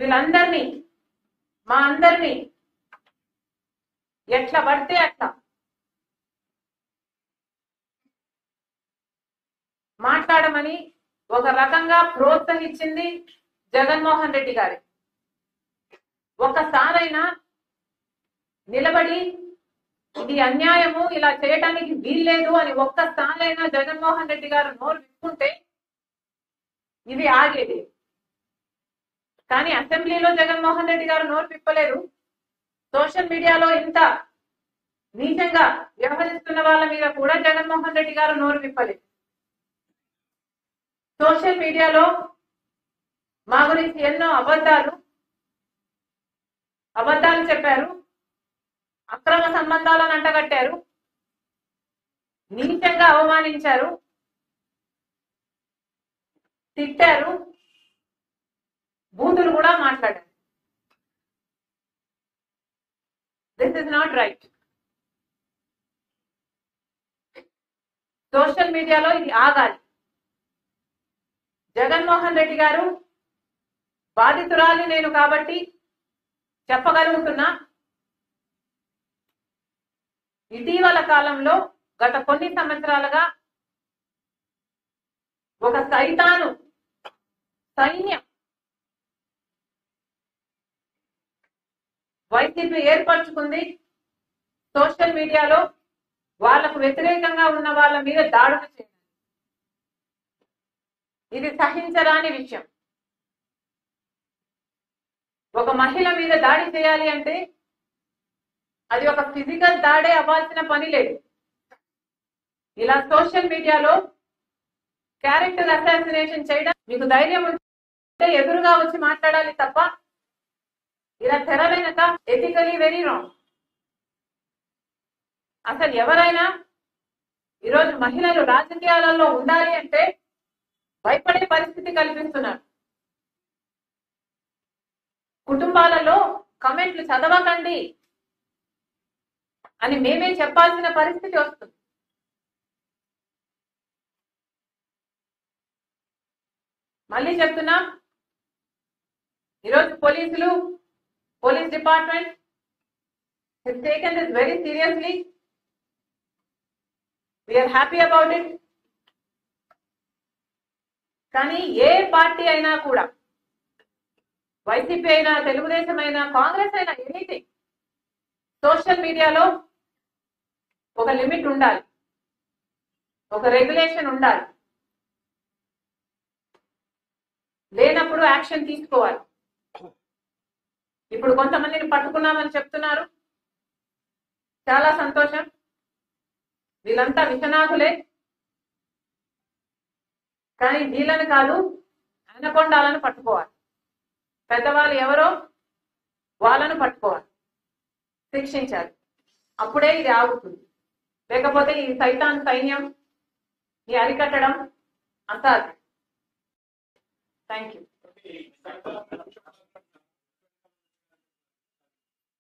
వీళ్ళందరినీ మా అందరినీ ఎట్లా పడితే అట్లా మాట్లాడమని ఒక రకంగా ప్రోత్సహించింది జగన్మోహన్ రెడ్డి గారి. ఒకసారైనా నిలబడి ఇది అన్యాయము, ఇలా చేయడానికి వీల్లేదు అని ఒక్కసారైనా జగన్మోహన్ రెడ్డి గారు నోరు విప్పుకుంటే ఇది ఆగేది. కానీ అసెంబ్లీలో జగన్మోహన్ రెడ్డి గారు నోరు విప్పలేరు. సోషల్ మీడియాలో ఇంత నీచంగా వ్యవహరిస్తున్న వాళ్ళ మీద కూడా జగన్మోహన్ రెడ్డి గారు నోరు విప్పలేదు. సోషల్ మీడియాలో మా గురించి ఎన్నో అబద్ధాలు చెప్పారు, అక్రమ సంబంధాలను అంటగట్టారు, నీచంగా అవమానించారు, తిట్టారు, బూతులు కూడా మాట్లాడారు. This is not right. Social మీడియాలో ఇది ఆగాలి. జగన్మోహన్ రెడ్డి గారు బాధితురాలి నేను కాబట్టి చెప్పగలుగుతున్నా, ఇటీవల కాలంలో గత కొన్ని సంవత్సరాలుగా ఒక సైన్యం వైసీపీ ఏర్పరచుకుంది. సోషల్ మీడియాలో వాళ్లకు వ్యతిరేకంగా ఉన్న వాళ్ళ మీద దాడులు చేయాలి. ఇది సహించరాని విషయం. ఒక మహిళ మీద దాడి చేయాలి అంటే అది ఒక ఫిజికల్ దాడే అవ్వాల్సిన పని లేదు. ఇలా సోషల్ మీడియాలో క్యారెక్టర్ అసాసినేషన్ చేయడం మీకు ధైర్యం ఉంటే ఎదురుగా వచ్చి మాట్లాడాలి తప్ప ఇలా తెర వెనక ఎథికలీ వెరీ రాంగ్. అసలు ఎవరైనా ఈరోజు మహిళలు రాజకీయాలలో ఉండాలి అంటే భయపడే పరిస్థితి కల్పిస్తున్నారు. కుటుంబాలలో కమెంట్లు చదవకండి అని మేమే చెప్పాల్సిన పరిస్థితి వస్తుంది. మళ్ళీ చెప్తున్నా, ఈరోజు police department has taken this very seriously. We are happy about it. కానీ ఏ పార్టీ అయినా కూడా, వైసీపీ అయినా, తెలుగుదేశం అయినా, కాంగ్రెస్ అయినా, ఎనీథింగ్, సోషల్ మీడియాలో ఒక లిమిట్ ఉండాలి, ఒక రెగ్యులేషన్ ఉండాలి. లేనప్పుడు యాక్షన్ తీసుకోవాలి. ఇప్పుడు కొంతమందిని పట్టుకున్నామని చెప్తున్నారు, చాలా సంతోషం. వీళ్ళంతా విషనాగులే, కానీ వీళ్ళని కాదు, అనకొండాలను పట్టుకోవాలి. పెద్దవాళ్ళు ఎవరో వాళ్ళను పట్టుకోవాలి, శిక్షించాలి. అప్పుడే ఇది ఆగుతుంది. లేకపోతే ఈ సైన్యం ఈ అరికట్టడం అసాధ్యం. Thank you.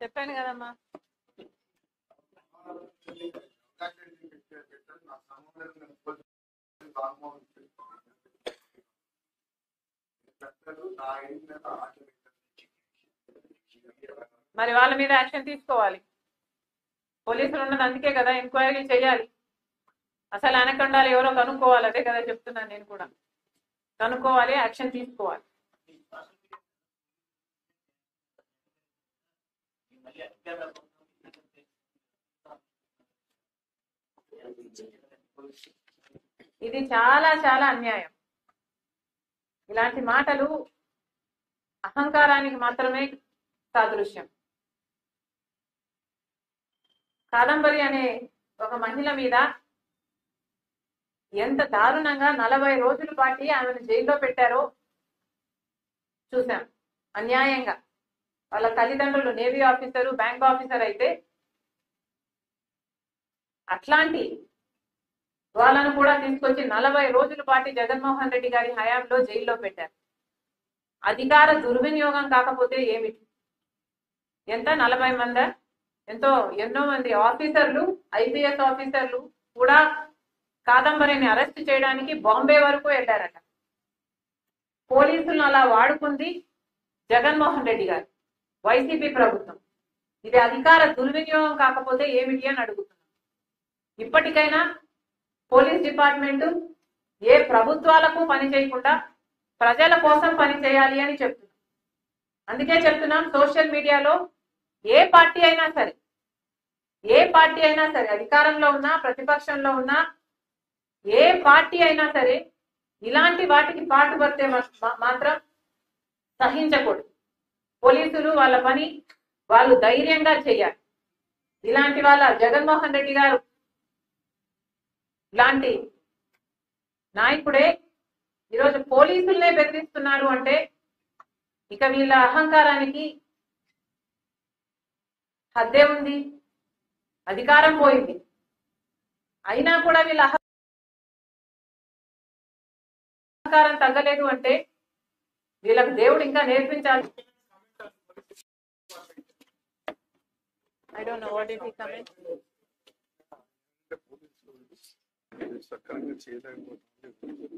చెప్పాను కదమ్మా. మరి వాళ్ళ మీద యాక్షన్ తీసుకోవాలి. పోలీసులు ఉన్నది అందుకే కదా, ఎంక్వైరీ చేయాలి. అసలు అనకొండాలు ఎవరో కనుక్కోవాలి. అదే కదా చెప్తున్నాను నేను కూడా. కనుక్కోవాలి, యాక్షన్ తీసుకోవాలి. ఇది చాలా చాలా అన్యాయం. ఇలాంటి మాటలు అహంకారానికి మాత్రమే సాదృశ్యం. కాదంబరి అనే ఒక మహిళ మీద ఎంత దారుణంగా 40 రోజుల పాటు ఆమెను జైల్లో పెట్టారో చూసాం. అన్యాయంగా వాళ్ళ తల్లిదండ్రులు నేవీ ఆఫీసరు, బ్యాంక్ ఆఫీసర్ అయితే అట్లాంటి వాళ్ళను కూడా తీసుకొచ్చి 40 రోజుల పాటు జగన్మోహన్ రెడ్డి గారి హయాంలో జైల్లో పెట్టారు. అధికార దుర్వినియోగం కాకపోతే ఏమిటి? ఎంత 40 మంది, ఎన్నో మంది ఆఫీసర్లు, ఐపీఎస్ ఆఫీసర్లు కూడా కాదంబరిని అరెస్ట్ చేయడానికి బాంబే వరకు వెళ్ళారట. పోలీసులను అలా వాడుకుంది జగన్మోహన్ రెడ్డి గారు, వైసీపీ ప్రభుత్వం. ఇది అధికార దుర్వినియోగం కాకపోతే ఏమిటి అని అడుగుతున్నాం. ఇప్పటికైనా పోలీస్ డిపార్ట్మెంట్ ఏ ప్రభుత్వాలకు పని చేయకుండా ప్రజల కోసం పని చేయాలి అని చెప్తున్నాం. అందుకే చెప్తున్నాం, సోషల్ మీడియాలో ఏ పార్టీ అయినా సరే అధికారంలో ఉన్నా ప్రతిపక్షంలో ఉన్నా ఏ పార్టీ అయినా సరే ఇలాంటి వాటికి పాటుపడితే మాత్రం సహించకూడదు. పోలీసులు వాళ్ళ పని వాళ్ళు ధైర్యంగా చేయాలి. ఇలాంటి వాళ్ళ జగన్మోహన్ రెడ్డి గారు లాంటి నాయకుడే ఈరోజు పోలీసులనే బెదిరిస్తున్నారు అంటే ఇక వీళ్ళ అహంకారానికి హద్దే ఉంది. అధికారం పోయింది, అయినా కూడా వీళ్ళ అహంకారం తగ్గలేదు అంటే వీళ్ళకు దేవుడు ఇంకా నేర్పించాలి. I don't know what did he comment.